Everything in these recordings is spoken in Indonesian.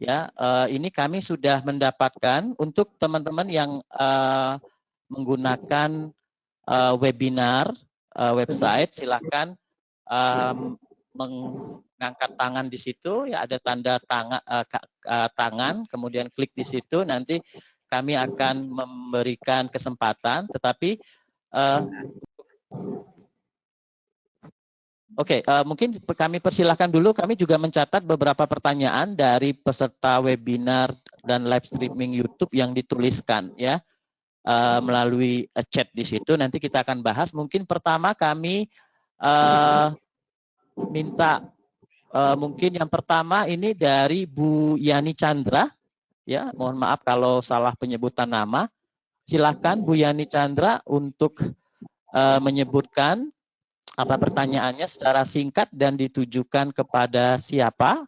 Ya, ini kami sudah mendapatkan untuk teman-teman yang menggunakan webinar website, silakan mengangkat tangan di situ, ya ada tanda tangan, kemudian klik di situ, nanti kami akan memberikan kesempatan, tetapi mungkin kami persilahkan dulu, kami juga mencatat beberapa pertanyaan dari peserta webinar dan live streaming YouTube yang dituliskan ya melalui chat di situ. Nanti kita akan bahas. Mungkin pertama kami minta mungkin yang pertama ini dari Bu Yani Chandra. Ya, mohon maaf kalau salah penyebutan nama. Silakan Bu Yani Chandra untuk menyebutkan apa pertanyaannya secara singkat dan ditujukan kepada siapa.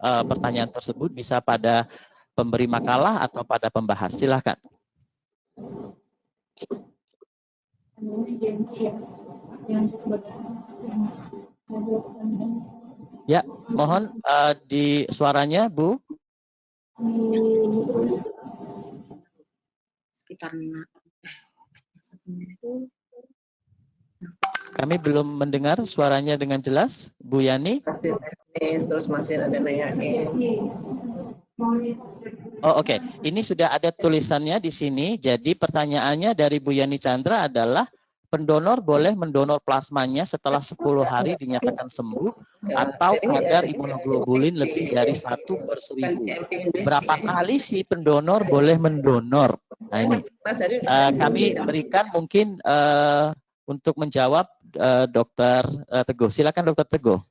Pertanyaan tersebut bisa pada pemberi makalah atau pada pembahas. Silakan. Ya, mohon di suaranya, Bu. Sekitar 1 menit itu. Kami belum mendengar suaranya dengan jelas, Bu Yani. Masih teknis, terus masih ada nanyain. Oh, oke. Ini sudah ada tulisannya di sini. Jadi pertanyaannya dari Bu Yani Chandra adalah pendonor boleh mendonor plasmanya setelah 10 hari dinyatakan sembuh atau kadar imunoglobulin lebih dari 1/1000. Berapa kali si pendonor boleh mendonor? Nah ini kami berikan mungkin untuk menjawab Dokter Teguh. Silakan Dokter Teguh.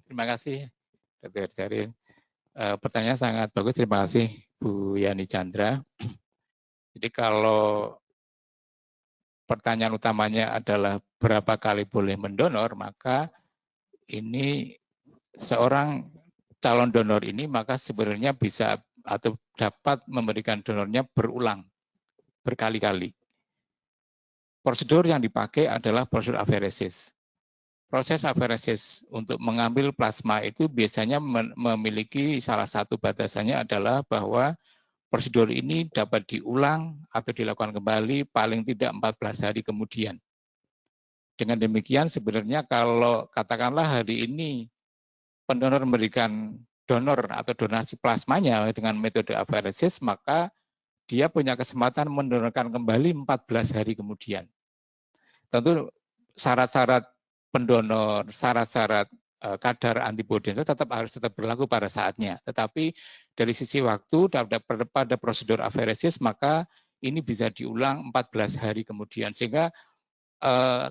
Terima kasih Dr. Jarin. Pertanyaan sangat bagus, terima kasih Bu Yani Chandra. Jadi kalau pertanyaan utamanya adalah berapa kali boleh mendonor, maka ini seorang calon donor ini maka sebenarnya bisa atau dapat memberikan donornya berulang, berkali-kali. Prosedur yang dipakai adalah prosedur aferesis. Proses aferesis untuk mengambil plasma itu biasanya memiliki salah satu batasannya adalah bahwa prosedur ini dapat diulang atau dilakukan kembali paling tidak 14 hari kemudian. Dengan demikian sebenarnya kalau katakanlah hari ini pendonor memberikan donor atau donasi plasmanya dengan metode aferesis, maka dia punya kesempatan mendonorkan kembali 14 hari kemudian. Tentu syarat-syarat pendonor, syarat-syarat kadar antibodi itu harus tetap berlaku pada saatnya. Tetapi dari sisi waktu pada prosedur aferesis maka ini bisa diulang 14 hari kemudian. Sehingga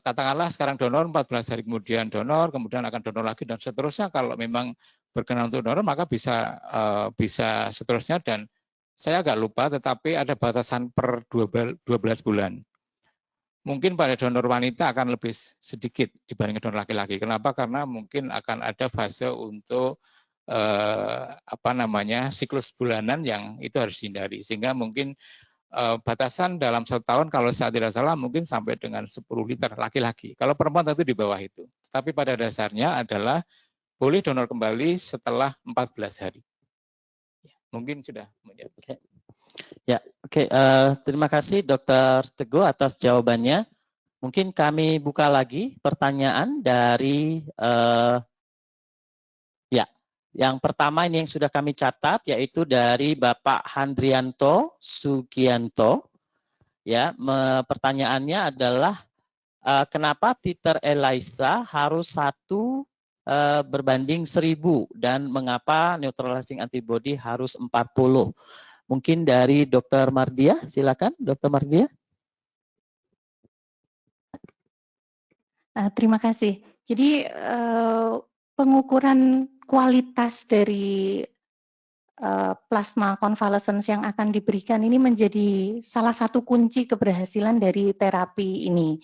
katakanlah sekarang donor 14 hari kemudian donor, kemudian akan donor lagi dan seterusnya. Kalau memang berkenan untuk donor maka bisa seterusnya, dan saya agak lupa tetapi ada batasan per 12 bulan. Mungkin pada donor wanita akan lebih sedikit dibandingkan donor laki-laki. Kenapa? Karena mungkin akan ada fase untuk siklus bulanan yang itu harus dihindari. Sehingga mungkin batasan dalam 1 tahun kalau saya tidak salah mungkin sampai dengan 10 liter laki-laki. Kalau perempuan tentu di bawah itu. Tapi pada dasarnya adalah boleh donor kembali setelah 14 hari. Mungkin sudah menjawab. Ya, oke. Terima kasih Dokter Teguh atas jawabannya. Mungkin kami buka lagi pertanyaan dari yang pertama ini yang sudah kami catat, yaitu dari Bapak Handrianto Sugianto. Ya, pertanyaannya adalah kenapa titer ELISA harus 1 berbanding 1000 dan mengapa neutralizing antibody harus 40? Mungkin dari Dr. Mardia, silakan Dr. Mardia. Terima kasih. Jadi pengukuran kualitas dari plasma convalescence yang akan diberikan ini menjadi salah satu kunci keberhasilan dari terapi ini.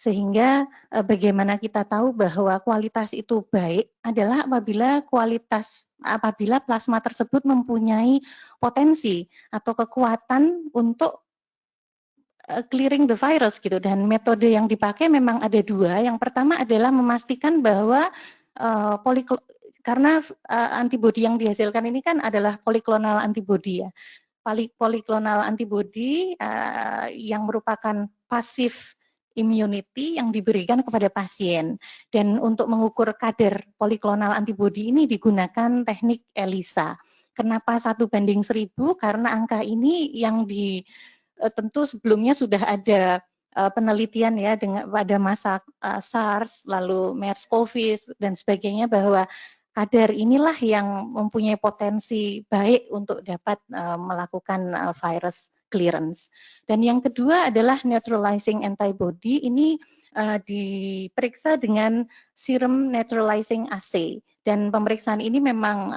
Sehingga bagaimana kita tahu bahwa kualitas itu baik adalah apabila plasma tersebut mempunyai potensi atau kekuatan untuk clearing the virus gitu. Dan metode yang dipakai memang ada 2. Yang pertama adalah memastikan bahwa karena antibodi yang dihasilkan ini kan adalah poliklonal antibodi ya. Poliklonal antibodi yang merupakan pasif immunity yang diberikan kepada pasien. Dan untuk mengukur kadar poliklonal antibodi ini digunakan teknik ELISA. Kenapa 1:1000? Karena angka ini yang tentu sebelumnya sudah ada penelitian ya pada masa SARS, lalu MERS-CoV dan sebagainya, bahwa kadar inilah yang mempunyai potensi baik untuk dapat melakukan virus clearance. Dan yang kedua adalah neutralizing antibody. Ini diperiksa dengan serum neutralizing assay. Dan pemeriksaan ini memang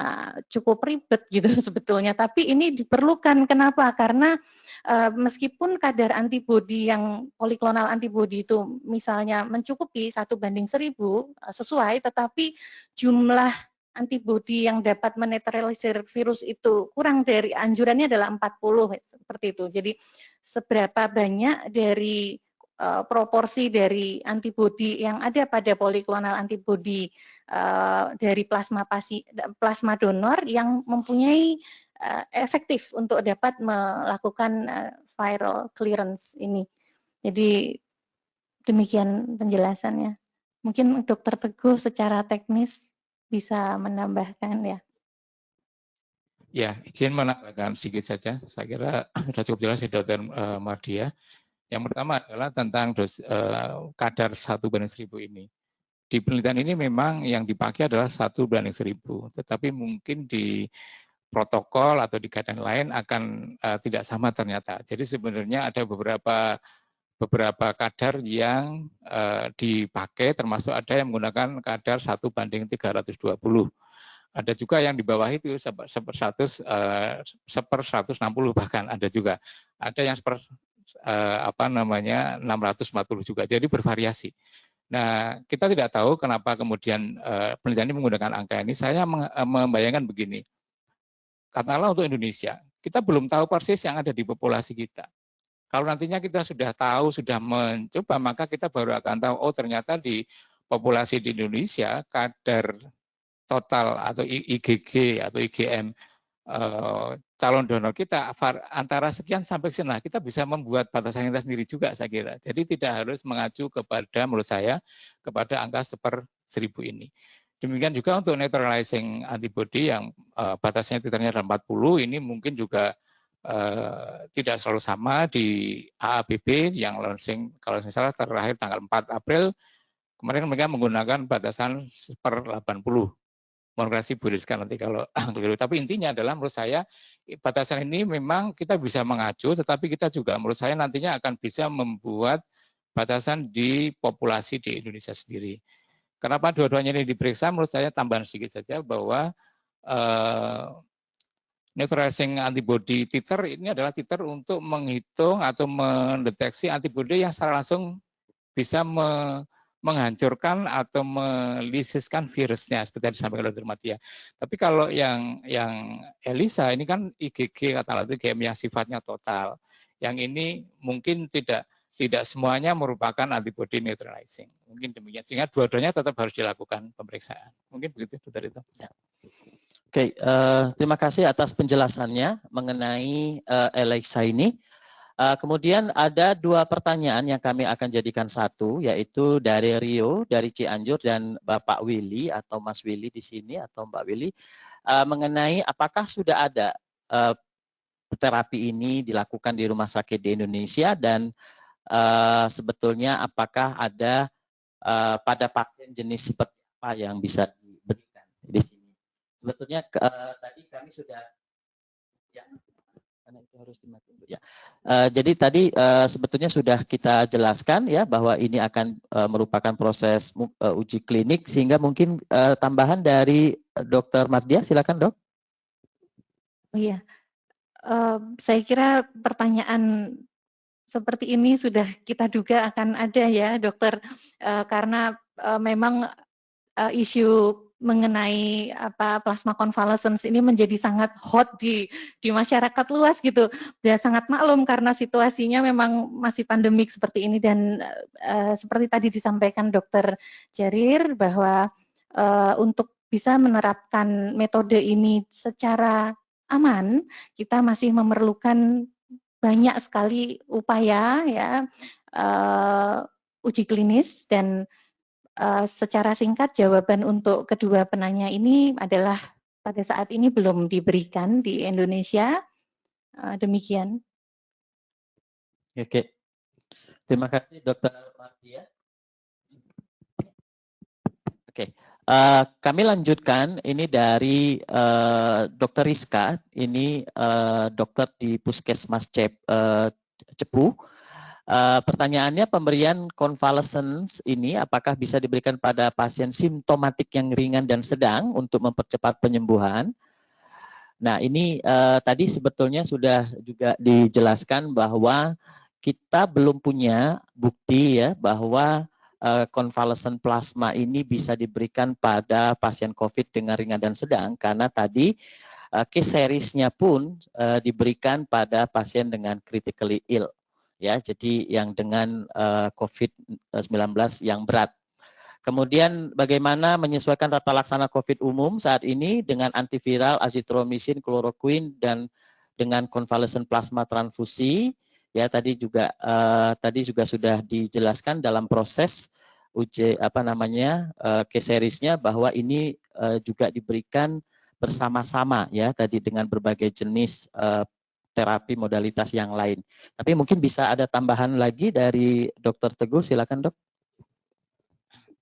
cukup ribet gitu sebetulnya. Tapi ini diperlukan. Kenapa? Karena meskipun kadar antibodi yang poliklonal antibodi itu misalnya mencukupi 1:1000 sesuai, tetapi jumlah antibodi yang dapat menetralisir virus itu kurang dari anjurannya adalah 40 seperti itu. Jadi seberapa banyak dari proporsi dari antibodi yang ada pada poliklonal antibodi dari plasma donor yang mempunyai efektif untuk dapat melakukan viral clearance ini. Jadi demikian penjelasannya. Mungkin Dr. Teguh secara teknis bisa menambahkan ya. Ya, izin menambahkan sedikit saja. Saya kira sudah cukup jelas ya Dr. Mardia. Yang pertama adalah tentang kadar 1:1000 ini. Di penelitian ini memang yang dipakai adalah 1:1000, tetapi mungkin di protokol atau di keadaan lain akan tidak sama ternyata. Jadi sebenarnya ada beberapa kadar yang dipakai, termasuk ada yang menggunakan kadar 1:320. Ada juga yang di bawah itu 1/160 bahkan ada juga. Ada yang 640 juga. Jadi bervariasi. Nah, kita tidak tahu kenapa kemudian penelitian ini menggunakan angka ini. Saya membayangkan begini. Katakanlah untuk Indonesia, kita belum tahu persis yang ada di populasi kita. Kalau nantinya kita sudah tahu, sudah mencoba, maka kita baru akan tahu, oh ternyata di populasi di Indonesia kadar total atau IgG atau IgM calon donor kita antara sekian sampai sekian. Nah, kita bisa membuat batasan kita sendiri juga saya kira. Jadi tidak harus mengacu kepada, menurut saya, kepada angka 1/1000 ini. Demikian juga untuk neutralizing antibody yang batasnya titernya adalah 40, ini mungkin juga tidak selalu sama. Di AABB yang launching, kalau saya salah terakhir tanggal 4 April, kemarin mereka menggunakan batasan 1/80. Mohon kasih Bu Rizka nanti kalau keliru. Tapi intinya adalah menurut saya batasan ini memang kita bisa mengacu, tetapi kita juga menurut saya nantinya akan bisa membuat batasan di populasi di Indonesia sendiri. Kenapa dua-duanya ini diperiksa? Menurut saya tambahan sedikit saja bahwa neutralizing antibody titer ini adalah titer untuk menghitung atau mendeteksi antibody yang secara langsung bisa menghancurkan atau melisiskan virusnya seperti yang disampaikan Dr. Matia. Tapi kalau yang ELISA ini kan IgG katakanlah itu IgM yang sifatnya total. Yang ini mungkin tidak semuanya merupakan antibody neutralizing. Mungkin demikian. Sehingga dua-duanya tetap harus dilakukan pemeriksaan. Mungkin begitu, Dr. Rito. Ya. Oke, terima kasih atas penjelasannya mengenai ELISA ini. Kemudian ada dua pertanyaan yang kami akan jadikan satu, yaitu dari Rio, dari Cianjur, dan Bapak Willy atau Mas Willy di sini atau Mbak Willy, mengenai apakah sudah ada terapi ini dilakukan di rumah sakit di Indonesia dan sebetulnya apakah ada pada pasien jenis seperti apa yang bisa diberikan di sini. Sebetulnya tadi kami sudah ya, karena itu harus dimatiin ya. Jadi tadi sebetulnya sudah kita jelaskan ya bahwa ini akan merupakan proses uji klinik, sehingga mungkin tambahan dari Dr. Mardia, silakan Dok. Oh iya, saya kira pertanyaan seperti ini sudah kita duga akan ada ya dokter, karena memang isu mengenai plasma convalescence ini menjadi sangat hot di masyarakat luas gitu. Ya sangat maklum karena situasinya memang masih pandemik seperti ini, dan seperti tadi disampaikan Dokter Jarir bahwa untuk bisa menerapkan metode ini secara aman, kita masih memerlukan banyak sekali upaya ya uji klinis. Dan secara singkat jawaban untuk kedua penanya ini adalah pada saat ini belum diberikan di Indonesia. Demikian. Oke, terima kasih Dr. Martia. Oke, kami lanjutkan ini dari Dr. Rizka, ini dokter di Puskesmas Cepu. Pertanyaannya, pemberian convalescence ini apakah bisa diberikan pada pasien simptomatik yang ringan dan sedang untuk mempercepat penyembuhan? Nah, ini tadi sebetulnya sudah juga dijelaskan bahwa kita belum punya bukti ya bahwa convalescent plasma ini bisa diberikan pada pasien COVID dengan ringan dan sedang, karena tadi case seriesnya pun diberikan pada pasien dengan critically ill, ya, jadi yang dengan COVID-19 yang berat. Kemudian bagaimana menyesuaikan tata laksana COVID umum saat ini dengan antiviral, azitromisin, kloroquine, dan dengan convalescent plasma transfusi. Ya, tadi juga sudah dijelaskan dalam proses uji case seriesnya bahwa ini juga diberikan bersama-sama ya tadi dengan berbagai jenis terapi modalitas yang lain. Tapi mungkin bisa ada tambahan lagi dari Dr. Teguh, silakan Dok.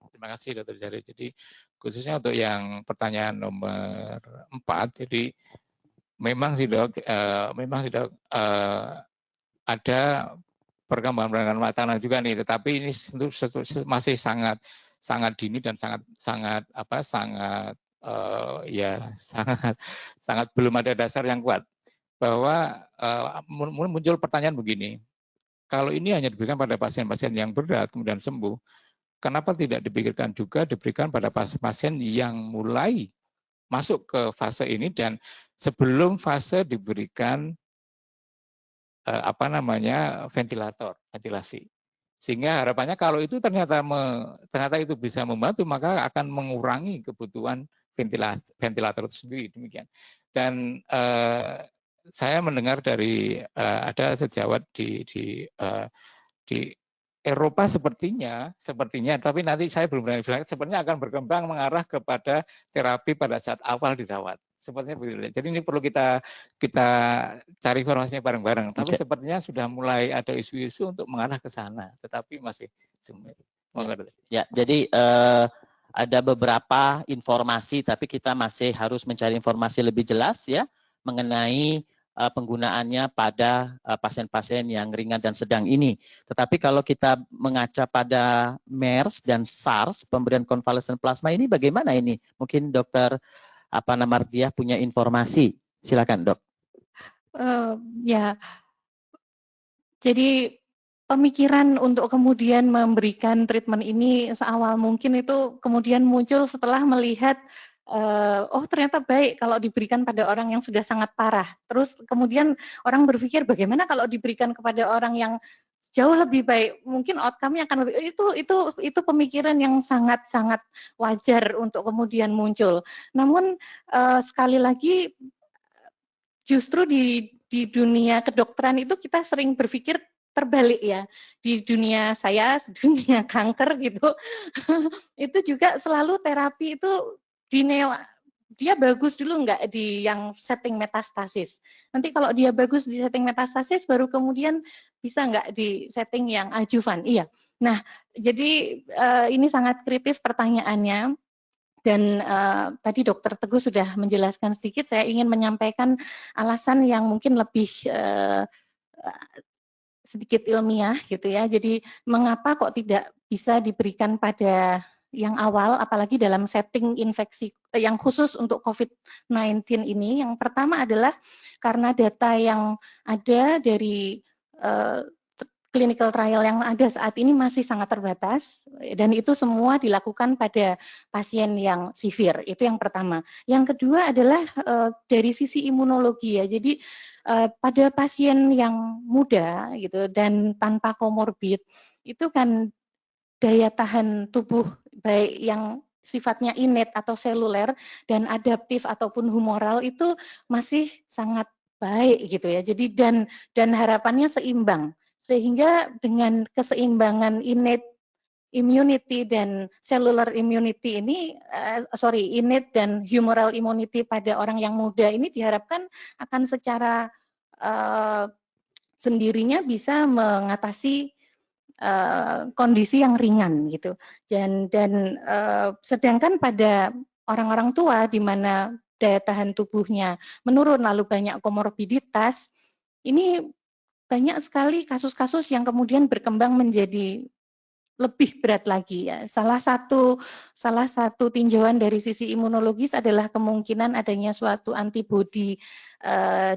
Terima kasih Dr. Jari. Jadi khususnya untuk yang pertanyaan nomor 4, jadi memang sih dok, ada perkembangan makanan juga nih, tetapi ini masih sangat dini dan sangat belum ada dasar yang kuat bahwa muncul pertanyaan begini, kalau ini hanya diberikan pada pasien-pasien yang berat kemudian sembuh, kenapa tidak dipikirkan juga diberikan pada pasien yang mulai masuk ke fase ini dan sebelum fase diberikan ventilasi. Sehingga harapannya kalau itu ternyata itu bisa membantu, maka akan mengurangi kebutuhan ventilator itu sendiri, demikian. Dan saya mendengar dari ada sejawat di Eropa sepertinya, tapi nanti saya belum berani bilang, sepertinya akan berkembang mengarah kepada terapi pada saat awal dirawat. Sepertinya begitu. Jadi ini perlu kita cari informasinya bareng-bareng. Tapi sepertinya sudah mulai ada isu-isu untuk mengarah ke sana, tetapi masih sumir. Ya, jadi ada beberapa informasi, tapi kita masih harus mencari informasi lebih jelas ya mengenai penggunaannya pada pasien-pasien yang ringan dan sedang ini. Tetapi kalau kita mengaca pada MERS dan SARS, pemberian convalescent plasma ini bagaimana ini? Mungkin Dokter Mardia punya informasi. Silakan, Dok. Ya, jadi pemikiran untuk kemudian memberikan treatment ini seawal mungkin itu kemudian muncul setelah melihat oh ternyata baik kalau diberikan pada orang yang sudah sangat parah. Terus kemudian orang berpikir bagaimana kalau diberikan kepada orang yang jauh lebih baik, mungkin outcome-nya akan lebih, itu pemikiran yang sangat wajar untuk kemudian muncul. Namun sekali lagi justru di dunia kedokteran itu kita sering berpikir terbalik ya. Di dunia saya, dunia kanker gitu, itu juga selalu terapi itu dia bagus dulu enggak di yang setting metastasis. Nanti kalau dia bagus di setting metastasis, baru kemudian bisa enggak di setting yang adjuvan. Iya. Nah, jadi ini sangat kritis pertanyaannya. Dan tadi Dokter Teguh sudah menjelaskan sedikit, saya ingin menyampaikan alasan yang mungkin lebih sedikit ilmiah gitu ya. Jadi mengapa kok tidak bisa diberikan pada yang awal, apalagi dalam setting infeksi yang khusus untuk COVID-19 ini. Yang pertama adalah karena data yang ada dari clinical trial yang ada saat ini masih sangat terbatas, dan itu semua dilakukan pada pasien yang severe. Itu yang pertama. Yang kedua adalah dari sisi imunologi ya. Jadi pada pasien yang muda gitu dan tanpa komorbid itu kan daya tahan tubuh baik yang sifatnya innate atau seluler dan adaptif ataupun humoral itu masih sangat baik gitu ya. Jadi dan harapannya seimbang. Sehingga dengan keseimbangan innate immunity dan cellular immunity ini, innate dan humoral immunity pada orang yang muda ini diharapkan akan secara sendirinya bisa mengatasi kondisi yang ringan gitu. Dan sedangkan pada orang-orang tua di mana daya tahan tubuhnya menurun lalu banyak komorbiditas, ini banyak sekali kasus-kasus yang kemudian berkembang menjadi lebih berat lagi ya. Salah satu tinjauan dari sisi imunologis adalah kemungkinan adanya suatu antibody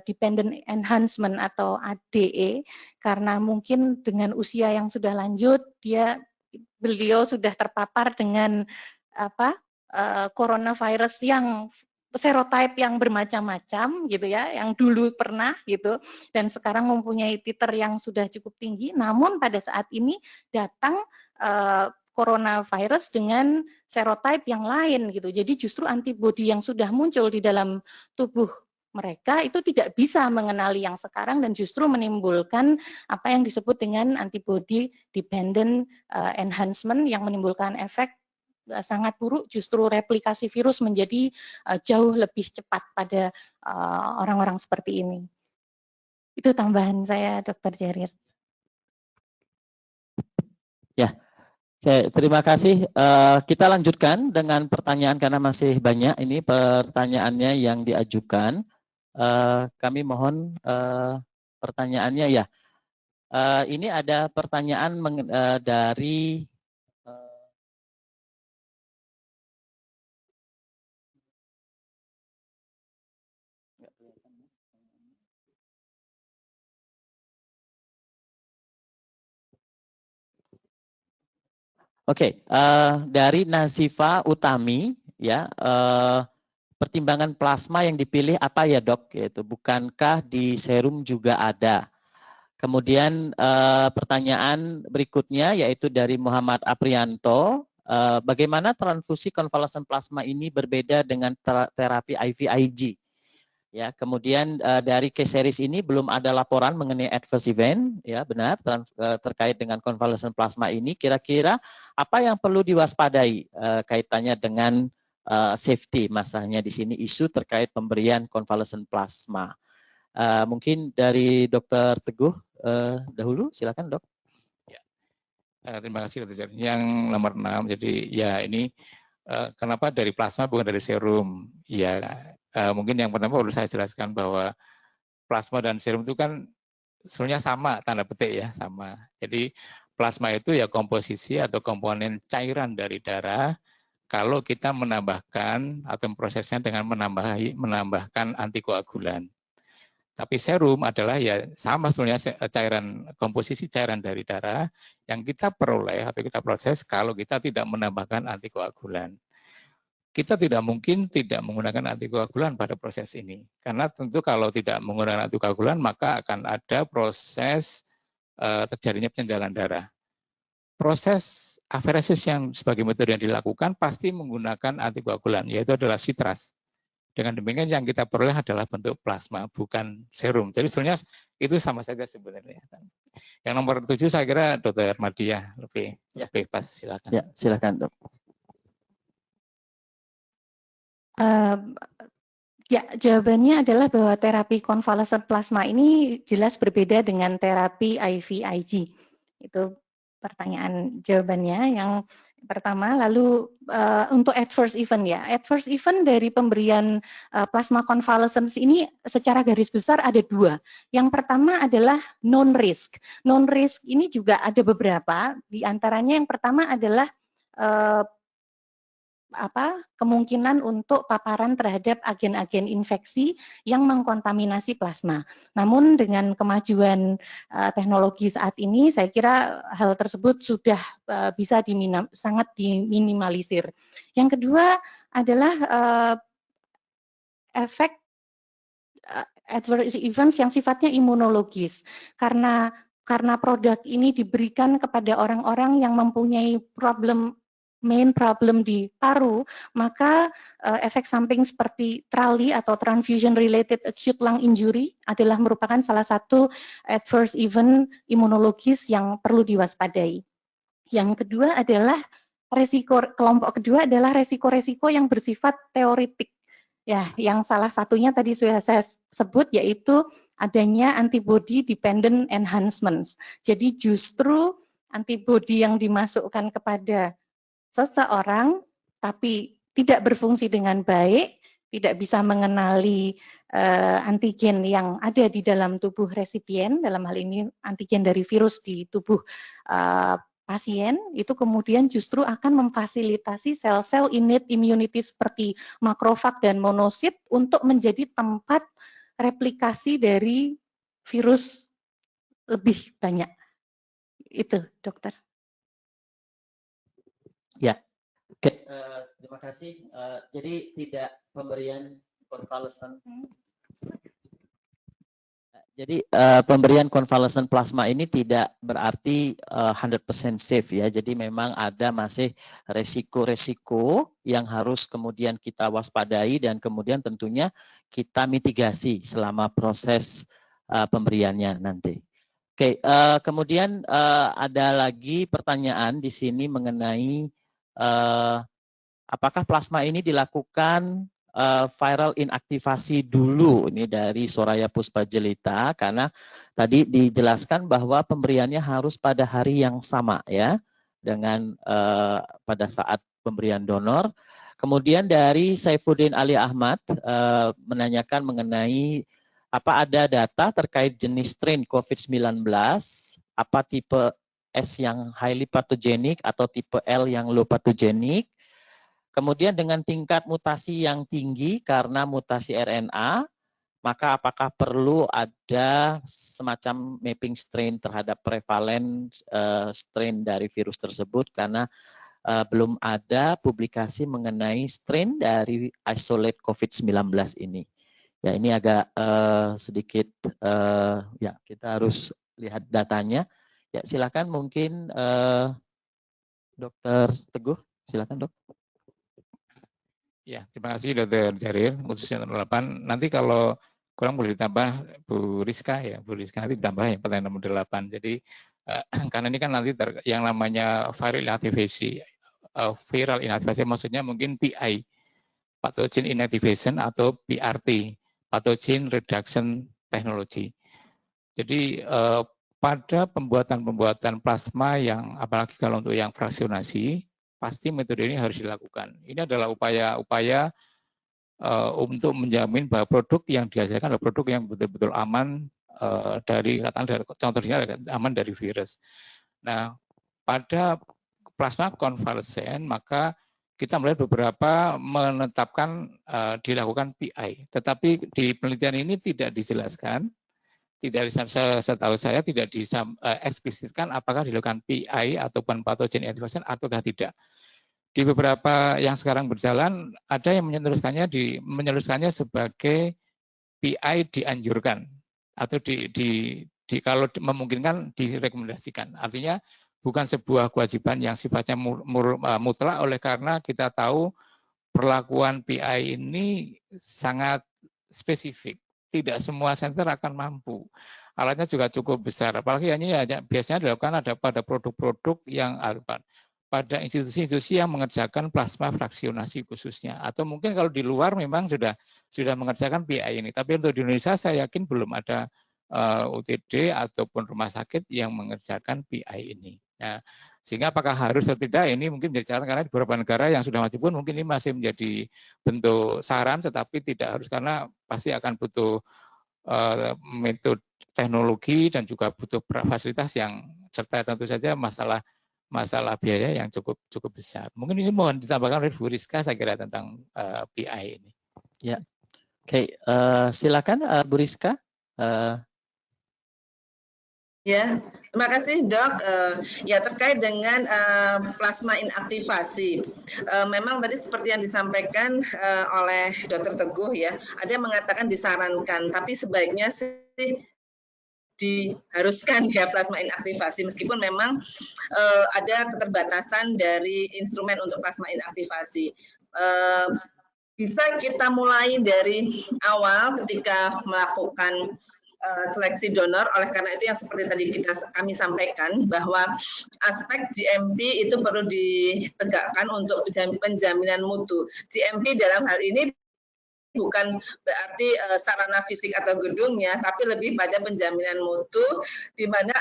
dependent enhancement atau ADE, karena mungkin dengan usia yang sudah lanjut beliau sudah terpapar dengan coronavirus yang serotype yang bermacam-macam gitu ya, yang dulu pernah gitu dan sekarang mempunyai titer yang sudah cukup tinggi, namun pada saat ini datang coronavirus dengan serotype yang lain gitu. Jadi justru antibodi yang sudah muncul di dalam tubuh mereka itu tidak bisa mengenali yang sekarang dan justru menimbulkan apa yang disebut dengan antibody dependent enhancement yang menimbulkan efek sangat buruk, justru replikasi virus menjadi jauh lebih cepat pada orang-orang seperti ini. Itu tambahan saya, Dr. Jerir. Ya, oke, terima kasih. Kita lanjutkan dengan pertanyaan karena masih banyak ini pertanyaannya yang diajukan. Kami mohon pertanyaannya ya. Ini ada pertanyaan dari dari Nazifa Utami ya, pertimbangan plasma yang dipilih apa ya dok? Yaitu bukankah di serum juga ada? Kemudian pertanyaan berikutnya yaitu dari Muhammad Aprianto, bagaimana transfusi konvalesen plasma ini berbeda dengan terapi IVIG? Ya, kemudian dari case series ini belum ada laporan mengenai adverse event, ya benar, terkait dengan konvalesen plasma ini. Kira-kira apa yang perlu diwaspadai kaitannya dengan safety, masalahnya di sini isu terkait pemberian konvalesen plasma. Mungkin dari Dr. Teguh dahulu, silakan dok. Ya. Terima kasih Dr. Yang nomor 6, jadi ya ini kenapa dari plasma bukan dari serum? Ya, mungkin yang pertama perlu saya jelaskan bahwa plasma dan serum itu kan sebenarnya sama, tanda petik ya, sama. Jadi plasma itu ya komposisi atau komponen cairan dari darah kalau kita menambahkan atau prosesnya dengan menambahkan antikoagulan. Tapi serum adalah ya sama sebenarnya komposisi cairan dari darah yang kita peroleh atau kita proses kalau kita tidak menambahkan antikoagulan. Kita tidak mungkin tidak menggunakan antikoagulan pada proses ini. Karena tentu kalau tidak menggunakan antikoagulan maka akan ada proses terjadinya penyegalan darah. Proses aferesis yang sebagai metode yang dilakukan pasti menggunakan antikoagulan, yaitu adalah sitras. Dengan demikian yang kita peroleh adalah bentuk plasma, bukan serum. Jadi sebenarnya itu sama saja sebenarnya. Yang nomor 7 saya kira Dr. Madiah lebih pas, silakan. Ya, silakan dok. Ya, jawabannya adalah bahwa terapi konvalesen plasma ini jelas berbeda dengan terapi IVIG. Itu pertanyaan jawabannya yang pertama. Lalu untuk adverse event ya, adverse event dari pemberian plasma konvalesen ini secara garis besar ada 2. Yang pertama adalah non risk. Non risk ini juga ada beberapa. Di antaranya yang pertama adalah kemungkinan untuk paparan terhadap agen-agen infeksi yang mengkontaminasi plasma. Namun dengan kemajuan teknologi saat ini, saya kira hal tersebut sudah bisa sangat diminimalisir. Yang kedua adalah efek adverse events yang sifatnya imunologis. Karena produk ini diberikan kepada orang-orang yang mempunyai problem main problem di paru, maka efek samping seperti TRALI atau transfusion related acute lung injury adalah merupakan salah satu adverse event imunologis yang perlu diwaspadai. Yang kedua adalah kelompok kedua adalah resiko-resiko yang bersifat teoretik. Ya, yang salah satunya tadi sudah saya sebut yaitu adanya antibody dependent enhancements. Jadi justru antibody yang dimasukkan kepada seseorang tapi tidak berfungsi dengan baik, tidak bisa mengenali antigen yang ada di dalam tubuh resipien, dalam hal ini antigen dari virus di tubuh pasien, itu kemudian justru akan memfasilitasi sel-sel innate immunity seperti makrofag dan monosit untuk menjadi tempat replikasi dari virus lebih banyak. Itu, dokter. Ya, oke. Terima kasih. Jadi tidak pemberian convalescent. Jadi pemberian convalescent plasma ini tidak berarti 100% safe ya. Jadi memang ada masih resiko-resiko yang harus kemudian kita waspadai dan kemudian tentunya kita mitigasi selama proses pemberiannya nanti. Oke, kemudian ada lagi pertanyaan di sini mengenai apakah plasma ini dilakukan viral inaktivasi dulu, ini dari Soraya Puspajelita, karena tadi dijelaskan bahwa pemberiannya harus pada hari yang sama ya dengan pada saat pemberian donor. Kemudian dari Saifuddin Ali Ahmad menanyakan mengenai apa ada data terkait jenis strain COVID-19, apa tipe S yang highly pathogenic atau tipe L yang low pathogenic. Kemudian dengan tingkat mutasi yang tinggi karena mutasi RNA, maka apakah perlu ada semacam mapping strain terhadap prevalen strain dari virus tersebut, karena belum ada publikasi mengenai strain dari isolate COVID-19 ini. Ya, ini agak sedikit ya kita harus lihat datanya. Ya, silakan mungkin Dr. Teguh, silakan Dok. Ya, terima kasih Dr. Jaril, khususnya 8. Nanti kalau kurang boleh ditambah Bu Rizka ya, Bu Rizka nanti ditambah yang pertanyaan nomor 8. Jadi karena ini kan nanti yang namanya viral inactivation maksudnya mungkin PI, pathogen inactivation atau PRT, pathogen reduction technology. Jadi pada pembuatan plasma yang apalagi kalau untuk yang fraksionasi, pasti metode ini harus dilakukan. Ini adalah upaya untuk menjamin bahwa produk yang dihasilkan adalah produk yang betul-betul aman contohnya aman dari virus. Nah, pada plasma konvalesen maka kita melihat beberapa menetapkan dilakukan PI, tetapi di penelitian ini tidak dijelaskan. Tidak setahu saya tidak dieksplisitkan apakah dilakukan PI ataupun pathogen inactivation ataukah tidak. Di beberapa yang sekarang berjalan ada yang meneruskannya sebagai PI dianjurkan atau kalau memungkinkan direkomendasikan. Artinya bukan sebuah kewajiban yang sifatnya mutlak, oleh karena kita tahu perlakuan PI ini sangat spesifik. Tidak semua center akan mampu. Alatnya juga cukup besar. Apalagi biasanya dilakukan ada pada produk-produk yang pada institusi-institusi yang mengerjakan plasma fraksionasi khususnya. Atau mungkin kalau di luar memang sudah mengerjakan PI ini. Tapi untuk di Indonesia saya yakin belum ada UTD ataupun rumah sakit yang mengerjakan PI ini. Nah, sehingga apakah harus atau tidak ini mungkin menjadi catatan, karena di beberapa negara yang sudah maju pun mungkin ini masih menjadi bentuk saran, tetapi tidak harus karena pasti akan butuh metode teknologi dan juga butuh fasilitas yang serta tentu saja masalah biaya yang cukup besar. Mungkin ini mohon ditambahkan oleh Bu Rizka saya kira tentang PI ini. Ya, oke, silakan Bu Rizka. Ya, terima kasih Dok. Ya terkait dengan plasma inaktivasi, memang tadi seperti yang disampaikan oleh Dr. Teguh ya, ada yang mengatakan disarankan, tapi sebaiknya sih diharuskan ya plasma inaktivasi, meskipun memang ada keterbatasan dari instrumen untuk plasma inaktivasi. Bisa kita mulai dari awal ketika melakukan seleksi donor. Oleh karena itu yang seperti tadi kami sampaikan bahwa aspek GMP itu perlu ditegakkan untuk penjaminan mutu. GMP dalam hal ini bukan berarti sarana fisik atau gedungnya, tapi lebih pada penjaminan mutu, di mana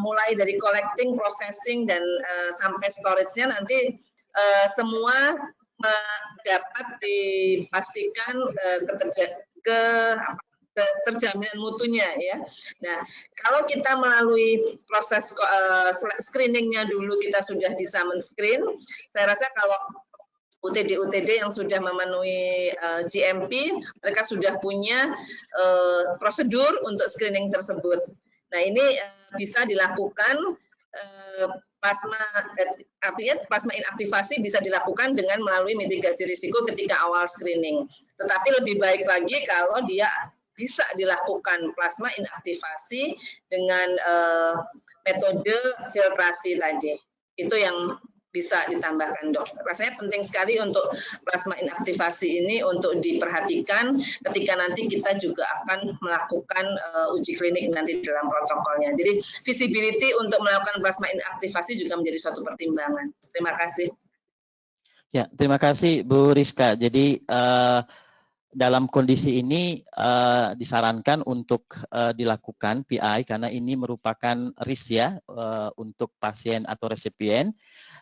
mulai dari collecting, processing, dan sampai storage-nya nanti semua dapat dipastikan terjaminan mutunya ya. Nah, kalau kita melalui proses screeningnya dulu kita sudah bisa men-screen, saya rasa kalau UTD-UTD yang sudah memenuhi GMP, mereka sudah punya prosedur untuk screening tersebut. Nah, ini bisa dilakukan artinya plasma inaktivasi bisa dilakukan dengan melalui mitigasi risiko ketika awal screening. Tetapi lebih baik lagi kalau dia bisa dilakukan plasma inaktivasi dengan metode filtrasi tadi. Itu yang bisa ditambahkan, Dok. Rasanya penting sekali untuk plasma inaktivasi ini untuk diperhatikan ketika nanti kita juga akan melakukan uji klinik nanti dalam protokolnya. Jadi visibility untuk melakukan plasma inaktivasi juga menjadi suatu pertimbangan. Terima kasih. Ya, terima kasih Bu Rizka. Jadi dalam kondisi ini disarankan untuk dilakukan PI karena ini merupakan risk ya untuk pasien atau resipien.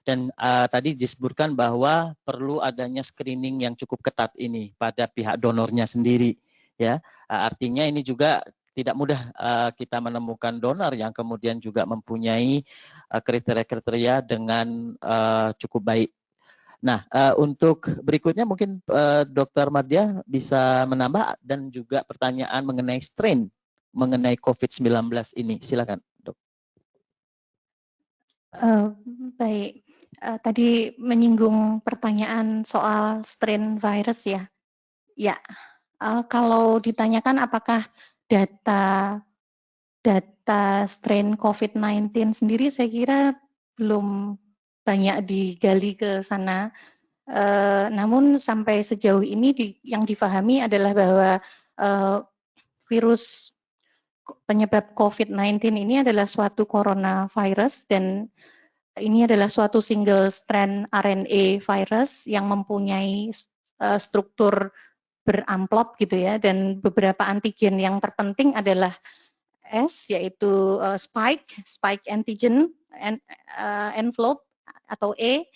Dan tadi disebutkan bahwa perlu adanya screening yang cukup ketat ini pada pihak donornya sendiri, ya. Artinya ini juga tidak mudah kita menemukan donor yang kemudian juga mempunyai kriteria-kriteria dengan cukup baik. Nah, untuk berikutnya mungkin Dr. Madya bisa menambah dan juga pertanyaan mengenai strain mengenai COVID-19 ini. Silakan, Dok. Baik. Tadi menyinggung pertanyaan soal strain virus ya. Ya, kalau ditanyakan apakah data strain COVID-19 sendiri, saya kira belum banyak digali ke sana. Namun sampai sejauh ini yang difahami adalah bahwa virus penyebab COVID-19 ini adalah suatu coronavirus dan ini adalah suatu single strand RNA virus yang mempunyai struktur beramplop gitu ya, dan beberapa antigen yang terpenting adalah S, yaitu spike antigen, envelope atau E,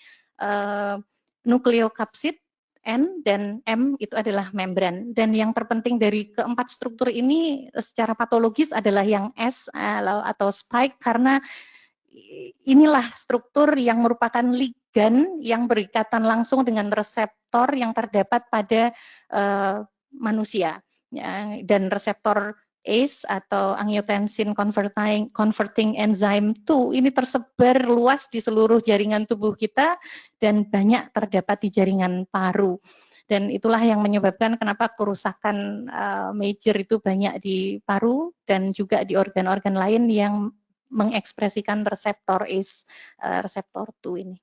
nukleokapsid, N, dan M itu adalah membran. Dan yang terpenting dari keempat struktur ini secara patologis adalah yang S atau spike, karena inilah struktur yang merupakan ligan yang berikatan langsung dengan reseptor yang terdapat pada manusia. Ya, dan reseptor ACE atau angiotensin converting enzyme 2 ini tersebar luas di seluruh jaringan tubuh kita dan banyak terdapat di jaringan paru. Dan itulah yang menyebabkan kenapa kerusakan major itu banyak di paru dan juga di organ-organ lain yang mengekspresikan reseptor ACE, reseptor 2 ini.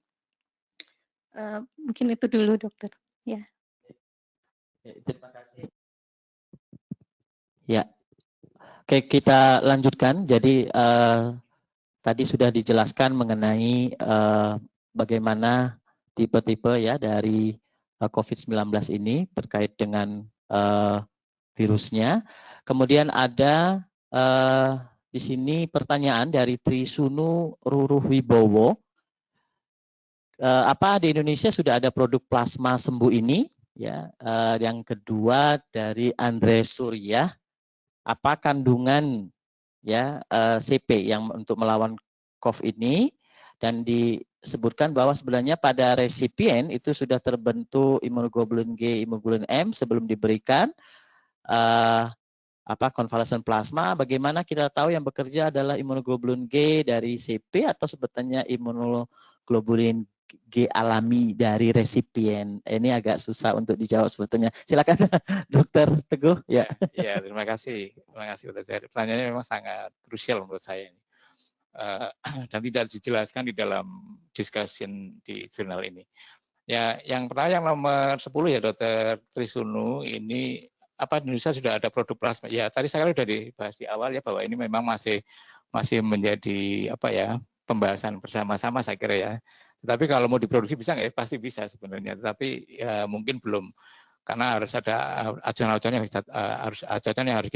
Mungkin itu dulu, Dokter. Ya. Terima kasih. Ya, oke, kita lanjutkan. Jadi tadi sudah dijelaskan mengenai bagaimana tipe-tipe ya dari COVID-19 ini terkait dengan virusnya. Kemudian ada di sini pertanyaan dari Trisunu Ruruhwibowo. Apa di Indonesia sudah ada produk plasma sembuh ini? Ya, yang kedua dari Andre Surya. Apa kandungan ya CP yang untuk melawan COVID ini, dan disebutkan bahwa sebenarnya pada resipien itu sudah terbentuk imunoglobulin G, imunoglobulin M sebelum diberikan konvalesen plasma. Bagaimana kita tahu yang bekerja adalah imunoglobulin G dari CP atau sebetulnya imunoglobulin IgG alami dari resipien? Ini agak susah untuk dijawab sebetulnya. Silakan Dokter Teguh. Ya. Ya, terima kasih Dr. Jari. Pertanyaannya memang sangat krusial menurut saya ini. Dan tidak dijelaskan di dalam discussion di jurnal ini. Ya, yang pertama yang nomor 10 ya Dr. Trisunu, ini apa Indonesia sudah ada produk plasma? Ya, tadi saya sudah dibahas di awal ya bahwa ini memang masih menjadi apa ya pembahasan bersama-sama saya kira ya. Tetapi kalau mau diproduksi bisa nggak ya? Pasti bisa sebenarnya. Tetapi ya, mungkin belum karena harus ada acuan-acuan yang harus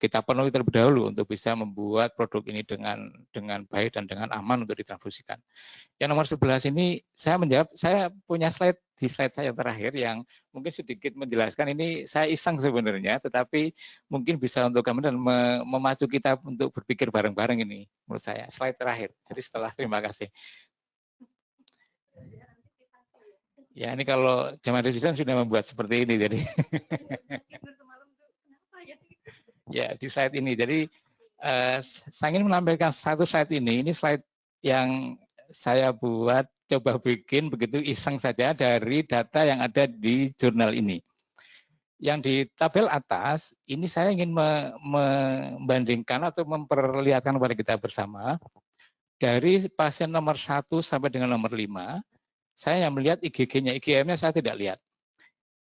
kita penuhi terlebih dahulu untuk bisa membuat produk ini dengan baik dan dengan aman untuk ditransfusikan. Yang nomor 11 ini saya punya slide di slide saya terakhir yang mungkin sedikit menjelaskan ini saya iseng sebenarnya, tetapi mungkin bisa untuk kami dan memacu kita untuk berpikir bareng-bareng ini menurut saya. Slide terakhir. Jadi setelah terima kasih. Ya ini kalau Jamaah Residen sudah membuat seperti ini jadi. Ya di slide ini. Jadi saya ingin menampilkan satu slide ini. Ini slide yang saya buat coba bikin begitu iseng saja dari data yang ada di jurnal ini. Yang di tabel atas ini saya ingin membandingkan atau memperlihatkan kepada kita bersama dari pasien nomor 1 sampai dengan nomor 5. Saya yang melihat IgG-nya, IgM-nya saya tidak lihat.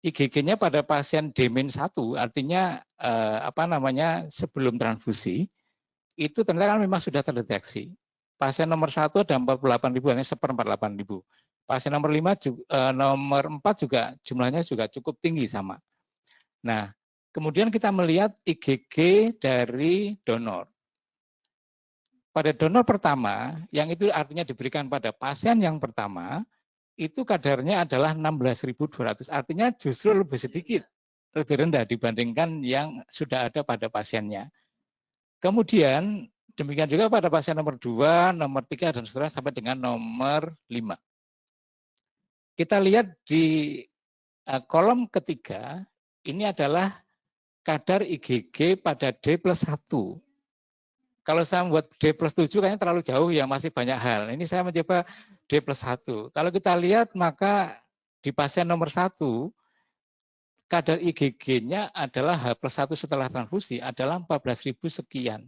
IgG-nya pada pasien D-1 artinya sebelum transfusi itu ternyata kan memang sudah terdeteksi. Pasien nomor 1 ada 48.000, hanya 1/48.000. Pasien nomor 4 juga jumlahnya juga cukup tinggi sama. Nah, kemudian kita melihat IgG dari donor. Pada donor pertama, yang itu artinya diberikan pada pasien yang pertama, itu kadarnya adalah 16.200. Artinya justru lebih sedikit, lebih rendah dibandingkan yang sudah ada pada pasiennya. Kemudian demikian juga pada pasien nomor 2, nomor 3, dan seterusnya sampai dengan nomor 5. Kita lihat di kolom ketiga, ini adalah kadar IgG pada D+1. Kalau saya membuat D+7 kayaknya terlalu jauh ya, masih banyak hal. Ini saya mencoba D+1. Kalau kita lihat maka di pasien nomor 1, kadar IgG-nya adalah H+1 setelah transfusi adalah 14.000 sekian.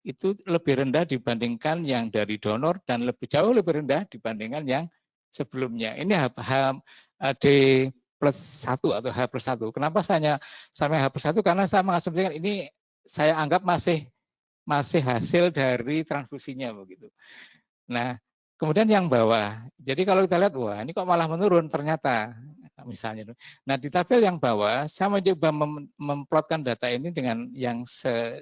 Itu lebih rendah dibandingkan yang dari donor dan jauh lebih rendah dibandingkan yang sebelumnya. Ini D+1 atau H+1. Kenapa saya sampai H+1? Karena saya mengasumsikan ini saya anggap masih hasil dari transfusinya begitu. Nah, kemudian yang bawah. Jadi kalau kita lihat, wah ini kok malah menurun ternyata. Misalnya. Nah, di tabel yang bawah, saya mencoba memplotkan data ini dengan yang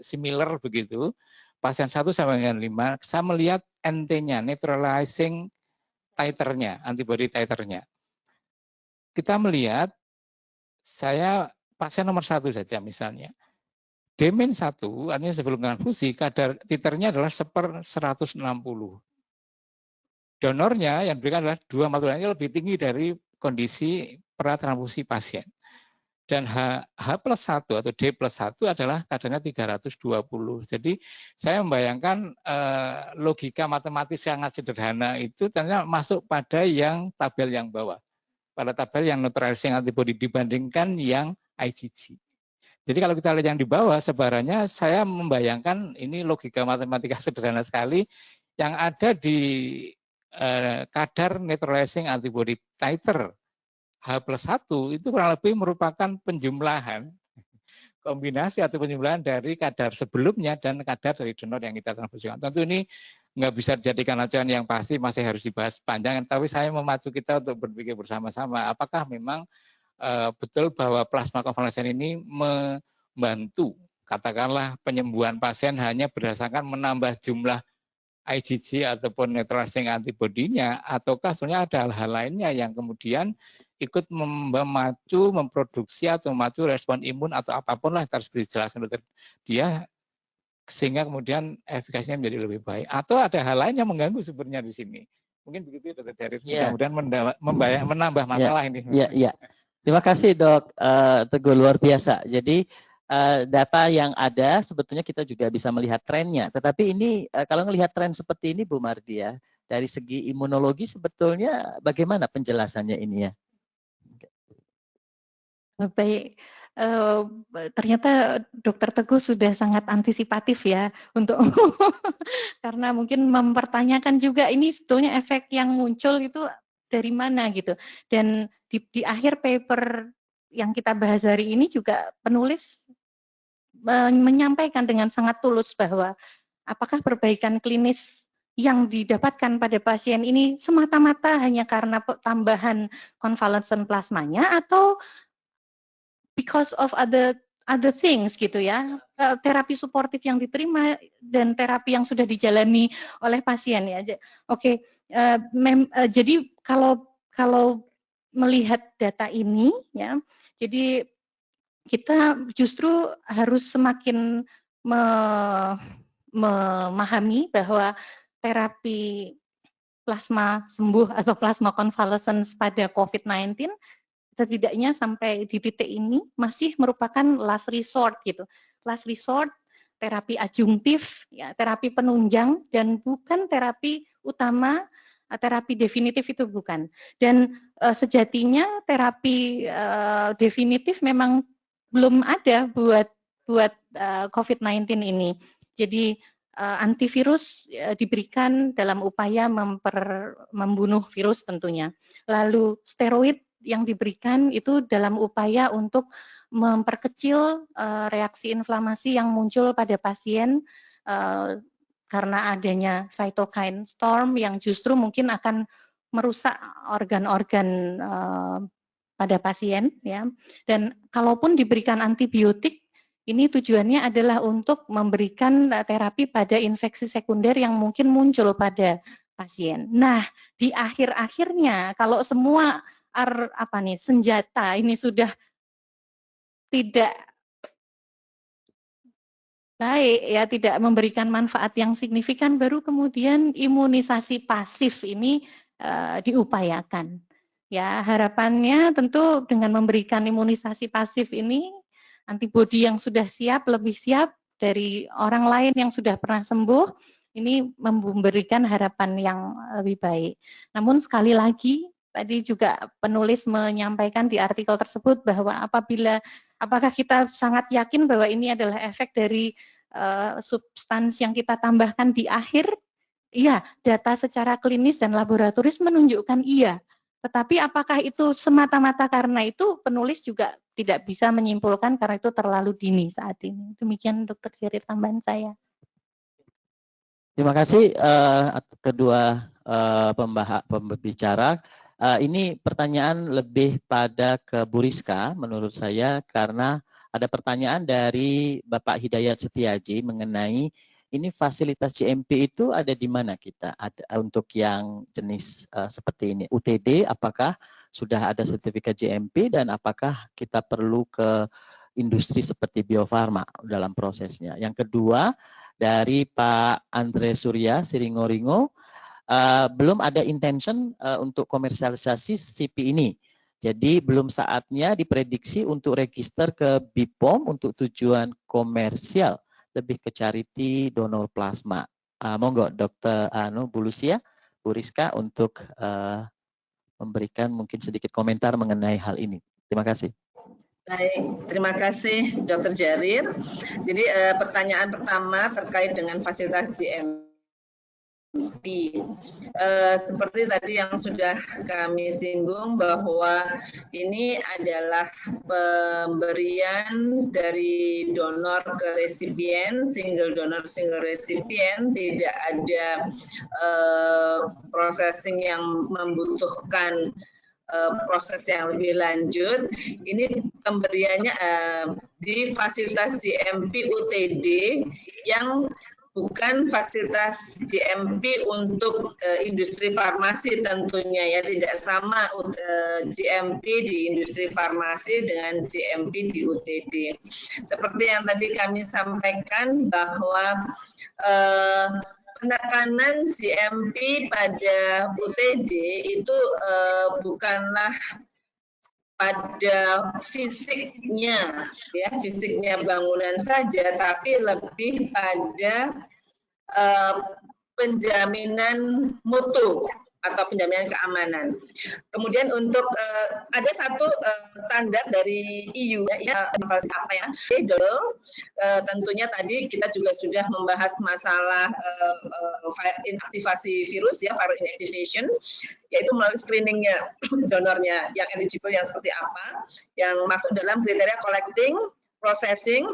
similar begitu. Pasien 1 sampai dengan 5, saya melihat NT-nya, neutralizing titernya, antibody titernya. Kita melihat, saya pasien nomor 1 saja misalnya. D-1 artinya sebelum transfusi kadar titernya adalah 1/160. Donornya yang diberikan adalah 2 matulanya lebih tinggi dari kondisi pratransfusi pasien. Dan H+1 atau D+1 adalah kadarnya 320. Jadi saya membayangkan logika matematis sangat sederhana itu ternyata masuk pada yang tabel yang bawah. Pada tabel yang neutralizing antibody dibandingkan yang IgG. Jadi kalau kita lihat yang di bawah sebarannya, saya membayangkan ini logika matematika sederhana sekali yang ada di kadar neutralizing antibody titer H+1 itu kurang lebih merupakan penjumlahan kombinasi atau penjumlahan dari kadar sebelumnya dan kadar dari donor yang kita transfusikan. Tentu ini nggak bisa dijadikan acuan yang pasti, masih harus dibahas panjang, tapi saya memacu kita untuk berpikir bersama-sama apakah memang betul bahwa plasma konvalesen ini membantu katakanlah penyembuhan pasien hanya berdasarkan menambah jumlah IgG ataupun neutralizing antibody-nya, ataukah sebenarnya ada hal-hal lainnya yang kemudian ikut memacu, memproduksi atau memacu respon imun atau apapun lah harus dijelaskan dokter dia sehingga kemudian efikasinya menjadi lebih baik, atau ada hal lain yang mengganggu sebenarnya di sini. Mungkin begitu dokter Jarif. Mudah-mudahan menambah masalah ini. Iya. Terima kasih Dok Teguh, luar biasa. Jadi data yang ada sebetulnya kita juga bisa melihat trennya. Tetapi ini kalau melihat tren seperti ini Bu Mardia dari segi imunologi sebetulnya bagaimana penjelasannya ini ya? Baik, ternyata Dokter Teguh sudah sangat antisipatif ya untuk karena mungkin mempertanyakan juga ini sebetulnya efek yang muncul itu dari mana gitu. Dan di akhir paper yang kita bahas hari ini juga penulis menyampaikan dengan sangat tulus bahwa apakah perbaikan klinis yang didapatkan pada pasien ini semata-mata hanya karena tambahan convalescent plasmanya atau because of other things gitu ya, terapi suportif yang diterima dan terapi yang sudah dijalani oleh pasien ya. Oke, jadi kalau melihat data ini ya, jadi kita justru harus semakin memahami bahwa terapi plasma sembuh atau plasma convalescence pada COVID-19 setidaknya sampai di titik ini masih merupakan last resort gitu. Last resort, terapi adjungtif, ya, terapi penunjang dan bukan terapi utama, terapi definitif itu bukan. Dan sejatinya terapi definitif memang belum ada buat COVID-19 ini. Jadi antivirus diberikan dalam upaya membunuh virus tentunya. Lalu steroid yang diberikan itu dalam upaya untuk memperkecil reaksi inflamasi yang muncul pada pasien karena adanya cytokine storm yang justru mungkin akan merusak organ-organ pada pasien ya. Dan kalaupun diberikan antibiotik ini tujuannya adalah untuk memberikan terapi pada infeksi sekunder yang mungkin muncul pada pasien. Nah, di akhir-akhirnya kalau semua senjata ini sudah tidak baik ya, tidak memberikan manfaat yang signifikan, baru kemudian imunisasi pasif ini diupayakan. Ya, harapannya tentu dengan memberikan imunisasi pasif ini antibodi yang sudah siap lebih siap dari orang lain yang sudah pernah sembuh, ini memberikan harapan yang lebih baik. Namun sekali lagi tadi juga penulis menyampaikan di artikel tersebut bahwa apakah kita sangat yakin bahwa ini adalah efek dari substansi yang kita tambahkan di akhir? Iya, data secara klinis dan laboratoris menunjukkan iya. Tetapi apakah itu semata-mata karena itu, penulis juga tidak bisa menyimpulkan karena itu terlalu dini saat ini. Demikian Dr. Sheryl tambahan saya. Terima kasih kedua pembicara. Ini pertanyaan lebih pada ke Bu Rizka menurut saya karena ada pertanyaan dari Bapak Hidayat Setiaji mengenai ini fasilitas GMP itu ada di mana kita ada untuk yang jenis seperti ini UTD, apakah sudah ada sertifikat GMP dan apakah kita perlu ke industri seperti Bio Farma dalam prosesnya. Yang kedua dari Pak Andre Surya Siringo-Ringo, belum ada intention untuk komersialisasi CP ini. Jadi belum saatnya diprediksi untuk register ke BPOM untuk tujuan komersial, lebih ke charity donor plasma. Monggo Dr. Bu Lucia, Bu Rizka untuk memberikan mungkin sedikit komentar mengenai hal ini. Terima kasih. Baik, terima kasih Dr. Jarir. Jadi pertanyaan pertama terkait dengan fasilitas GMP. Seperti tadi yang sudah kami singgung bahwa ini adalah pemberian dari donor ke resipien, single donor single resipien, tidak ada processing yang membutuhkan proses yang lebih lanjut. Ini pemberiannya di fasilitas GMP UTD yang bukan fasilitas GMP untuk industri farmasi tentunya ya, tidak sama GMP di industri farmasi dengan GMP di UTD. Seperti yang tadi kami sampaikan bahwa penekanan GMP pada UTD itu bukanlah pada fisiknya, ya fisiknya bangunan saja, tapi lebih pada penjaminan mutu atau penjaminan keamanan. Kemudian untuk ada satu standar dari EU apa ya, tentunya tadi kita juga sudah membahas masalah inaktivasi virus ya, viral inactivation, yaitu melalui screeningnya donornya yang eligible yang seperti apa, yang masuk dalam kriteria collecting, processing,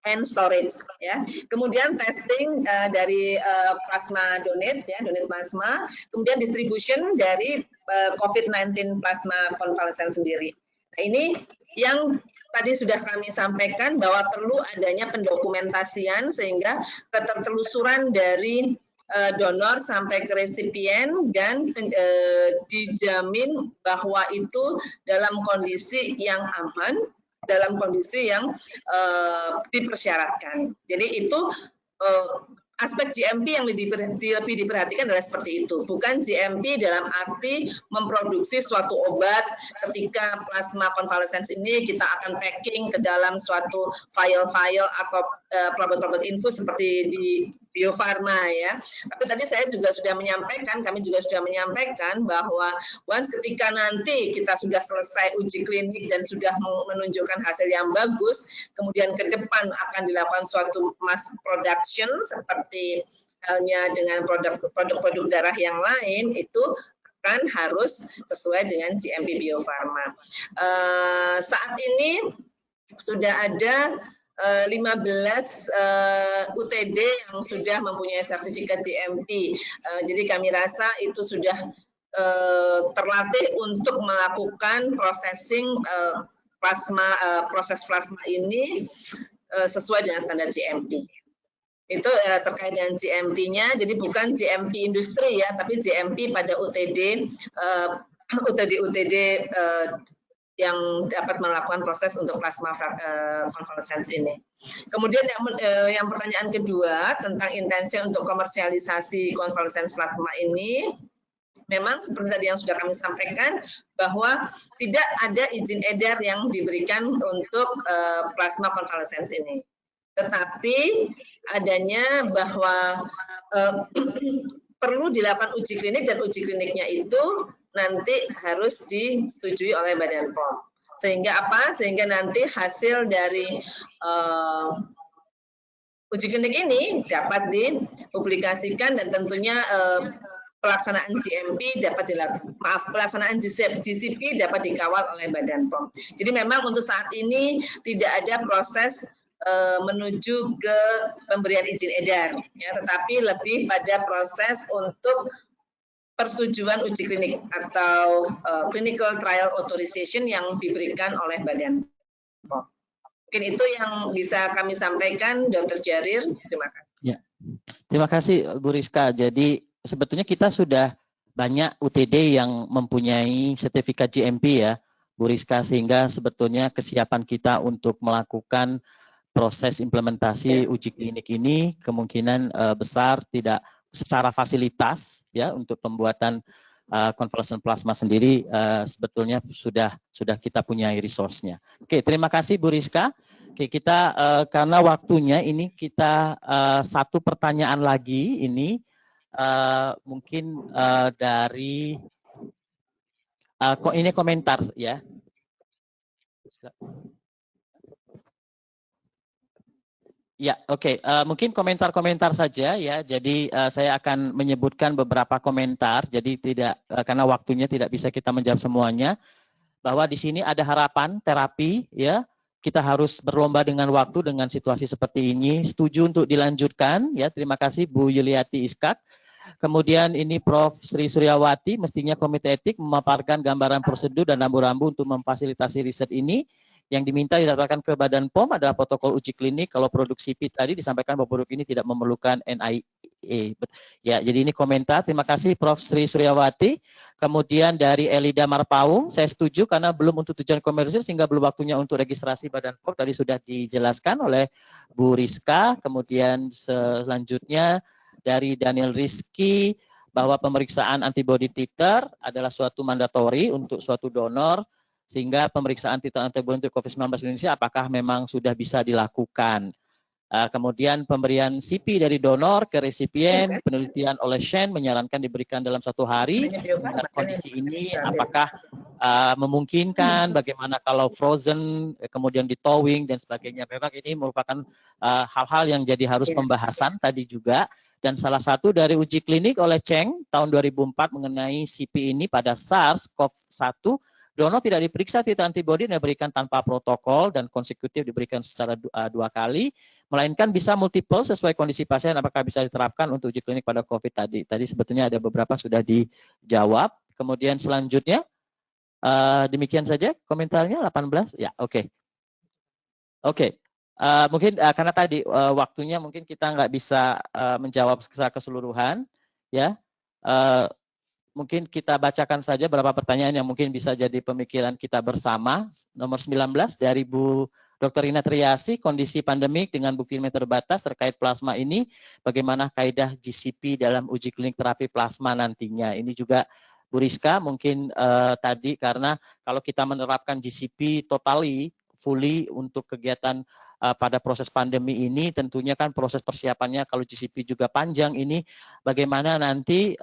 and storage ya. Kemudian testing dari plasma donate ya, donate plasma, kemudian distribution dari COVID-19 plasma convalescent sendiri. Nah, ini yang tadi sudah kami sampaikan bahwa perlu adanya pendokumentasian sehingga ketertelusuran dari donor sampai ke resipien dan dijamin bahwa itu dalam kondisi yang aman, dalam kondisi yang dipersyaratkan. Jadi itu aspek GMP yang lebih diperhatikan adalah seperti itu. Bukan GMP dalam arti memproduksi suatu obat ketika plasma convalescence ini kita akan packing ke dalam suatu file-file atau pelabot-pelabot infus seperti di Bio Farma ya. Tapi tadi saya juga sudah menyampaikan, kami juga sudah menyampaikan bahwa once ketika nanti kita sudah selesai uji klinik dan sudah menunjukkan hasil yang bagus, kemudian ke depan akan dilakukan suatu mass production seperti halnya dengan produk-produk darah yang lain, itu kan harus sesuai dengan GMP Bio Farma. Saat ini sudah ada 15 UTD yang sudah mempunyai sertifikat GMP. Jadi kami rasa itu sudah terlatih untuk melakukan processing proses plasma ini sesuai dengan standar GMP. Itu terkait dengan GMP-nya, jadi bukan GMP industri ya, tapi GMP pada UTD yang dapat melakukan proses untuk plasma convalescence ini. Kemudian yang pertanyaan kedua tentang intensi untuk komersialisasi convalescence plasma ini, memang seperti tadi yang sudah kami sampaikan bahwa tidak ada izin edar yang diberikan untuk plasma convalescence ini. Tetapi adanya bahwa perlu dilakukan uji klinik dan uji kliniknya itu nanti harus disetujui oleh Badan POM. Sehingga apa? Sehingga nanti hasil dari uji klinik ini dapat dipublikasikan dan tentunya pelaksanaan GMP dapat dilakukan, pelaksanaan GCP dapat dikawal oleh Badan POM. Jadi memang untuk saat ini tidak ada proses menuju ke pemberian izin edar, ya, tetapi lebih pada proses untuk persetujuan uji klinik atau clinical trial authorization yang diberikan oleh Badan POM. Mungkin itu yang bisa kami sampaikan, Dr. Jarir. Terima kasih. Ya. Terima kasih, Bu Rizka. Jadi sebetulnya kita sudah banyak UTD yang mempunyai sertifikat GMP ya, Bu Rizka, sehingga sebetulnya kesiapan kita untuk melakukan proses implementasi uji klinik ini kemungkinan besar tidak secara fasilitas ya untuk pembuatan convalescent plasma sendiri sebetulnya sudah kita punya resource-nya. Oke, terima kasih Bu Rizka. Oke, kita karena waktunya ini kita satu pertanyaan lagi ini mungkin dari ini komentar ya. Ya, oke. Mungkin komentar-komentar saja ya. Jadi saya akan menyebutkan beberapa komentar. Jadi tidak karena waktunya tidak bisa kita menjawab semuanya. Bahwa di sini ada harapan terapi ya. Kita harus berlomba dengan waktu dengan situasi seperti ini. Setuju untuk dilanjutkan ya. Terima kasih Bu Yuliati Iskak. Kemudian ini Prof. Sri Suryawati, mestinya Komite Etik memaparkan gambaran prosedur dan rambu-rambu untuk memfasilitasi riset ini. Yang diminta didaftarkan ke Badan POM adalah protokol uji klinik. Kalau produk CP tadi disampaikan bahwa produk ini tidak memerlukan NIE. Ya, jadi ini komentar. Terima kasih Prof. Sri Suryawati. Kemudian dari Elida Marpaung, saya setuju karena belum untuk tujuan komersil sehingga belum waktunya untuk registrasi Badan POM. Tadi sudah dijelaskan oleh Bu Rizka. Kemudian selanjutnya dari Daniel Rizky bahwa pemeriksaan antibody titer adalah suatu mandatori untuk suatu donor. Sehingga pemeriksaan titer antibody untuk COVID-19 di Indonesia apakah memang sudah bisa dilakukan. Kemudian pemberian CP dari donor ke resipien, penelitian oleh Shen menyarankan diberikan dalam 1 hari. Dengan kondisi ini apakah memungkinkan, bagaimana kalau frozen, kemudian di towing dan sebagainya. Memang ini merupakan hal-hal yang jadi harus pembahasan tadi juga. Dan salah satu dari uji klinik oleh Cheng tahun 2004 mengenai CP ini pada SARS-CoV-1, donor tidak diperiksa titik antibodi dan diberikan tanpa protokol dan konsekutif diberikan secara 2 kali, melainkan bisa multiple sesuai kondisi pasien apakah bisa diterapkan untuk uji klinik pada COVID tadi. Tadi sebetulnya ada beberapa sudah dijawab. Kemudian selanjutnya, demikian saja komentarnya 18. Ya, oke. Oke. Mungkin karena tadi waktunya mungkin kita nggak bisa menjawab secara keseluruhan, ya. Mungkin kita bacakan saja beberapa pertanyaan yang mungkin bisa jadi pemikiran kita bersama. Nomor 19 dari Bu Dr. Ina Triasi, kondisi pandemik dengan bukti ilmiah terbatas terkait plasma ini, bagaimana kaidah GCP dalam uji klinik terapi plasma nantinya. Ini juga Bu Rizka mungkin tadi, karena kalau kita menerapkan GCP totally, fully untuk kegiatan pada proses pandemi ini, tentunya kan proses persiapannya kalau GCP juga panjang ini, bagaimana nanti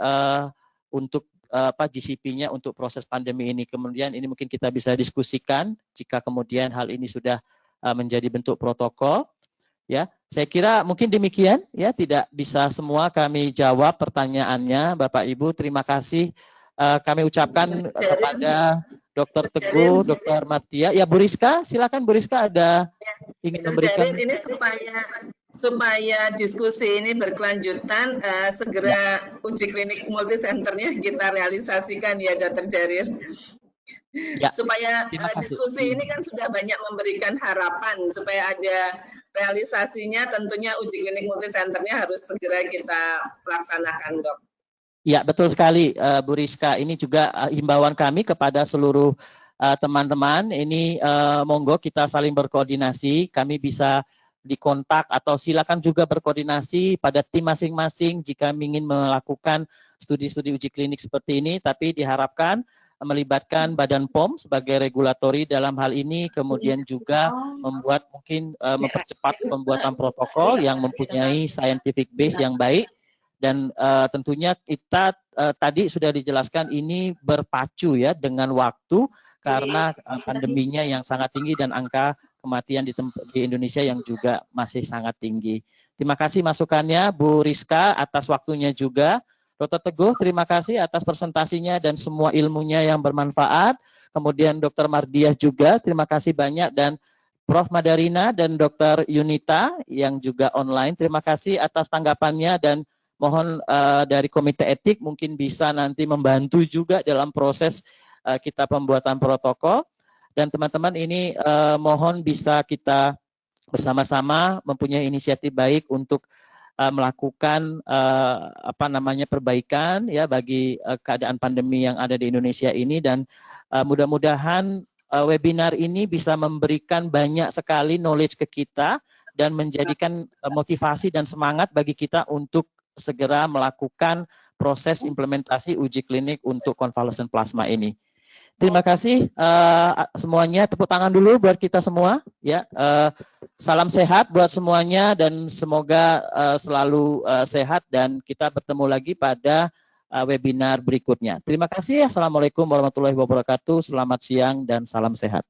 untuk GCP-nya untuk proses pandemi ini. Kemudian ini mungkin kita bisa diskusikan jika kemudian hal ini sudah menjadi bentuk protokol. Ya, saya kira mungkin demikian. Ya, tidak bisa semua kami jawab pertanyaannya, Bapak Ibu. Terima kasih kami ucapkan kepada Dr. Teguh, Dr. Martia. Ya, Bu Rizka, silakan Bu Rizka ada ingin memberikan. Ini supaya diskusi ini berkelanjutan, segera uji klinik multisenternya kita realisasikan ya, Dr. Jarir. Ya, supaya diskusi ini kan sudah banyak memberikan harapan supaya ada realisasinya, tentunya uji klinik multisenternya harus segera kita laksanakan, Dok. Ya, betul sekali, Bu Rizka. Ini juga himbauan kami kepada seluruh teman-teman. Ini monggo kita saling berkoordinasi. Kami bisa dikontak atau silakan juga berkoordinasi pada tim masing-masing jika ingin melakukan studi-studi uji klinik seperti ini, tapi diharapkan melibatkan Badan POM sebagai regulatori dalam hal ini, kemudian juga membuat mungkin mempercepat pembuatan protokol yang mempunyai scientific base yang baik. Dan tentunya kita tadi sudah dijelaskan ini berpacu ya dengan waktu karena pandeminya yang sangat tinggi dan angka kematian di Indonesia yang juga masih sangat tinggi. Terima kasih masukannya Bu Rizka atas waktunya juga. Dr. Teguh, terima kasih atas presentasinya dan semua ilmunya yang bermanfaat. Kemudian Dr. Mardiah juga, terima kasih banyak. Dan Prof. Madarina dan Dr. Yunita yang juga online, terima kasih atas tanggapannya dan mohon dari Komite Etik mungkin bisa nanti membantu juga dalam proses kita pembuatan protokol. Dan teman-teman ini mohon bisa kita bersama-sama mempunyai inisiatif baik untuk melakukan perbaikan ya bagi keadaan pandemi yang ada di Indonesia ini, dan mudah-mudahan webinar ini bisa memberikan banyak sekali knowledge ke kita dan menjadikan motivasi dan semangat bagi kita untuk segera melakukan proses implementasi uji klinik untuk convalescent plasma ini. Terima kasih semuanya, tepuk tangan dulu buat kita semua ya. Salam sehat buat semuanya dan semoga selalu sehat, dan kita bertemu lagi pada webinar berikutnya. Terima kasih. Assalamualaikum warahmatullahi wabarakatuh. Selamat siang dan salam sehat.